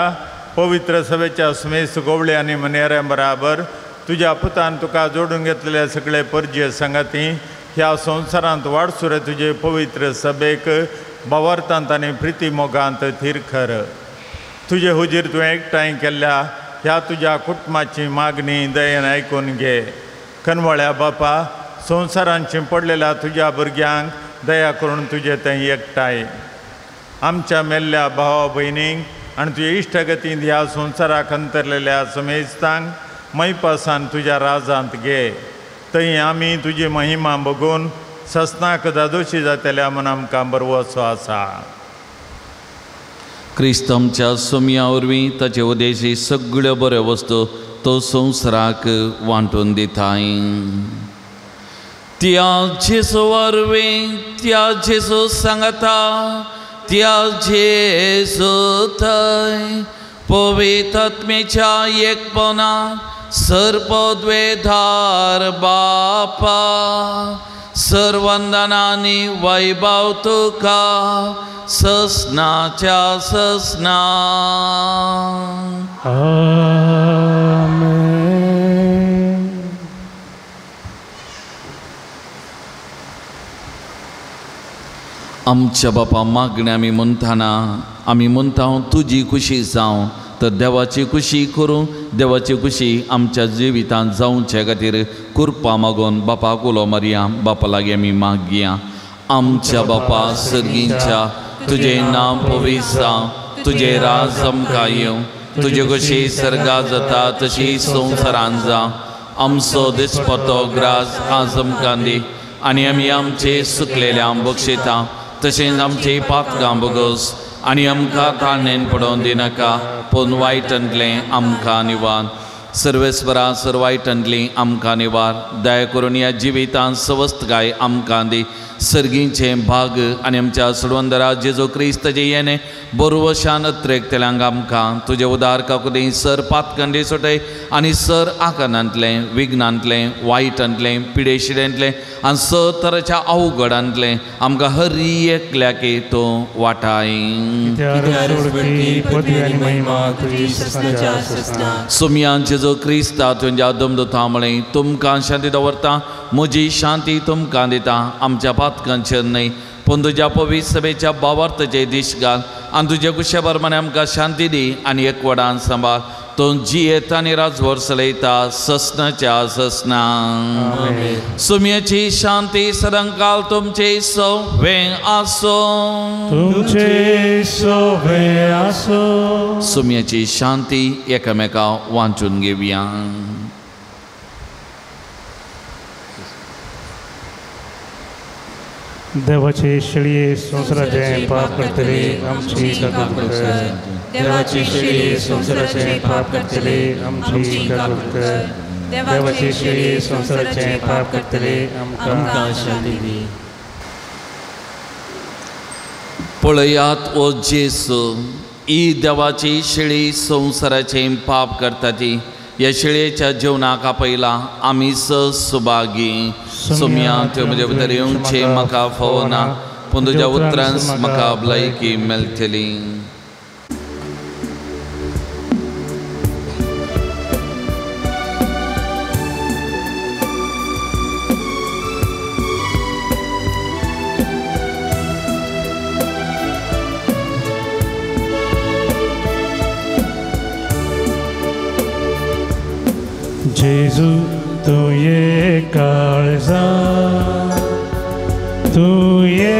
पवित्र सभेच्या समेस्त गोवळे आनी मनेऱ्यां बराबर तुज्या पुतान तुका जोडून घेतलेले सगळे परजे सांगाती ह्या संवसारांत वाडसुरे तुजे पवित्र सभेक बावर्तांत आनी प्रिती मोगांत थीर कर. तुजे हुजीर तुवें एकठांय केल्ल्या ह्या तुज्या कुटुंबाची मागणी दयेन आयकून घे. कनवळ्या बापा, संवसारांची पडलेल्या तुज्या भुरग्यांक दया करून तुजे थंय एकठांय. आमच्या मेल्ल्या भावा भयणींक आनी तुजे इश्टगतींत ह्या संवसाराक अंतरलेल्या समेस्तांक मैपासान तुज्या राजांत घे. थंय आमी तुजी महिमा बघून ससनाक दादोशी जातल्या म्हूण आमकां बरवसो आसा. क्रिस्तमच्या सोम्या वरवीं ताचे उदेशी सगळ्यो बऱ्यो वस्तू तो संवसाराक वांटून दिताय. त्या जेजू वरवीं, त्या जेजू सांगता, त्या जेजू थंय पवित्र आत्मेच्या एकपणांत सर्पद्वेधार बापा, सर्वंदनांनी वैभव तुका ससनाच्या ससना. आमेन. आमच्या बापा, मागणी आमी म्हणटा तुजी खुशी जावं. तर देवाची खुशी करूं, देवाची खुशी आमच्या जिवितांत जावचे खातीर कृपा मागून बापाक उलो मारया. बापा लागीं आमी मागया. आमच्या बापा सर्गींच्या, तुजें नांव पवित्र जावं, तुजें राज आमकां येवं, तुजे कशी सर्गा जाता तशी संवसारांत जावं. आमचो दिसपतो ग्रास आज आमकां दी आनी आमी आमचे सुकलेल्यांक बक्षिता, तशेंच आमची पातकां बगोस आनी आमकां ताळणेन पडोवन दिनाका पूण वायटांतलें आमकां निवार सर्वेस्परा सर्वायटांतलीं आमकां निवार दया करून ह्या जिवितांत सवस्तकाय आमकां दी सर्गींचें भाग आनी आमच्या सुडवंदरा जेजू क्रिस्ताचें येणें बरोवशान अत्रेकतेल्यांक आमकां तुजें उदार काकुदी सर पातकंडी सुटय आनी सर आकारांतलें विघ्नांतलें वायटांतलें पिडेशिडेंतलें आनी सर तराच्या अवघडांतलें आमकां हर एकल्याकी तूं वाटाय सुमयान जेजू क्रिस्ता तुज्या दमदुतामुळे तुमकां शांती दवरता म्हजी शांती तुमकां दिता आमच्या पातकांचेर न्हय पूण तुज्या पवित्र सभेच्या बावार्थाचे दीश घाल आनी तुज्या कुशा प्रमाणे आमकां शांती दी आनी एकवटान सांबाळ तूं जियेता आनी राजवर चलयता ससनाच्या ससना सुमयाची शांती सदांकाल तुमचे सवे आसो सुमयाची शांती एकामेकांक वांचून घेवया देवाचे शिळये संसाराचे पाप करतले आमची काकूट कर देवाचे शिळये संसाराचे पाप करतले आमची काकूट कर देवाचे शिळये संसाराचे पाप करतले आमकां शांती दी पळयात ओ जेसू ही देवाची शिळी संसाराचे पाप करता ती ह्या शिळयेच्या जिवनाक आपयला आमी सुभागी सुमया त्यो म्हजे भितर येवचे म्हाका फावो ना पूण तुज्या उतरांत म्हाका भलायकी मेळटली जेजू तू ये काळजा तू ये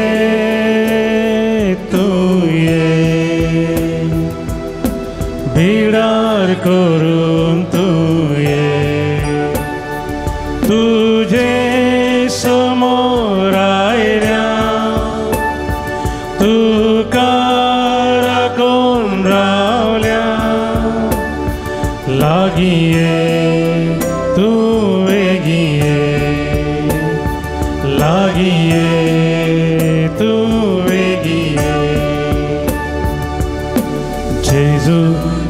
बिडार करून तू ये तुझे समोर आयल्या तू राखून रावल्या लागी ये जेजू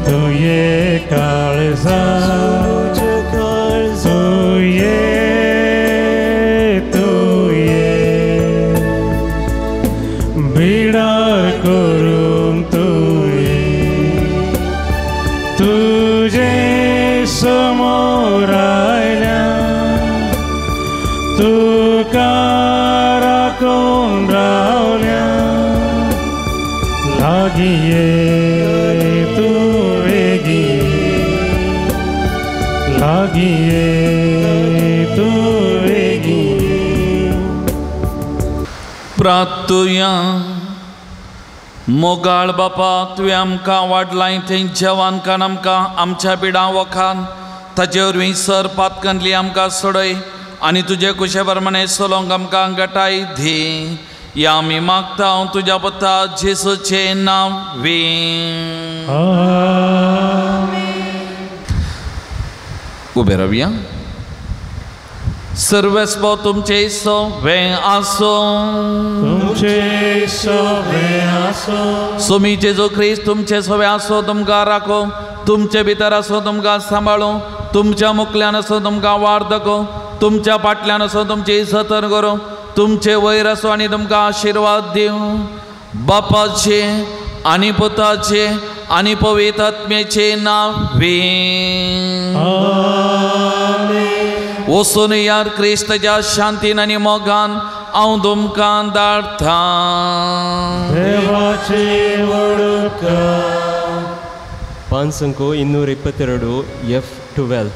तू ये काळजा तू ये बिडार करून तू ये तुझे समोर आयल्या तू राखून रावल्या लागी ये प्रार्थुया मोगाळ बापा तुवें आमकां वाडलाय थंय जेवण कान आमकां आमच्या पिडा वखान ताचे वरवीं सर पातकांतली आमकां सोडय आनी तुजे कुशे प्रमाणे सोलोंक आमकां गटाय धी या आमी मागता हांव तुज्या पुता जेसूचे नांवी उबे रावया सर्वेस्पो तुमचे सवे आसो सोमी जेजू ख्रिस्त तुमचे सवे आसो तुमकां राखो तुमचे भितर आसो तुमकां सांबाळो तुमच्या मुखल्यान आसो तुमकां वाड दाखो तुमच्या फाटल्यान आसो तुमची सतर करो तुमचे वयर आसो आनी तुमकां आशिर्वाद दिवं बापाचे आनी पुताचे आनी पवित्र आत्म्याचे नांवी वचून यार क्रिस्ताच्या शांतीन आनी मोगान हांव तुमकां धाडटा देवाची वडूक 522 F12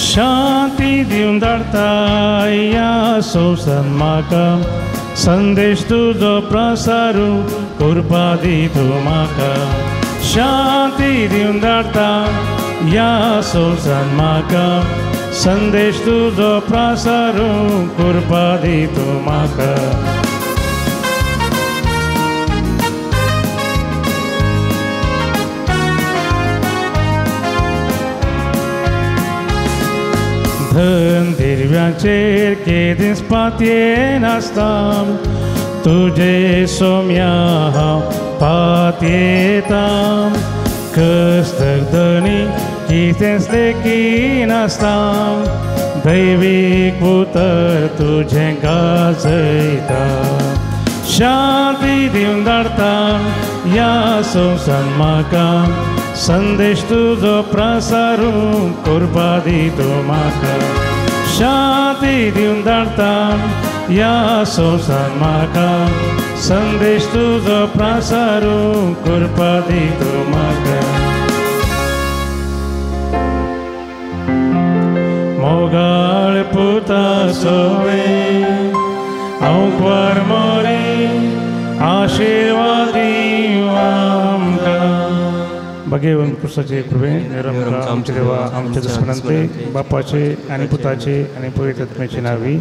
शांती दिवन धाडता ह्या संवसारांत म्हाका संदेश तुजो प्रसारू करपा दी तूं म्हाका शांती दिवन धाडता या संवसारांत म्हाका संदेश तुजो प्रसारूंक कृपा दी तूं म्हाका धन दिव्यांचेर केदीस पातयेन आसता तुजे सोम्या हांव पातयेता कस्तरधनी कितेंच लेकी नासता दैवीक उतर तुजें गाजयता शांती दिवन धाडटा ह्या संवसारांत म्हाका संदेश तुजो प्रसारूंक कृपा दी तूं म्हाका शांती दिवन धाडटा ह्या संवसारांत म्हाका संदेश तुजो प्रसारूंक कृपा दी तूं म्हाका मोगाळ पुता सोवे हांव क्वार मोरी आशिर्वाद दिवं आमकां भगेवन पुरुषाचे कृपेन आमचे देवा आमचे दुश्मनांचे बापाचे आणि पुताचे आणि पवित्र आत्म्याचे नावी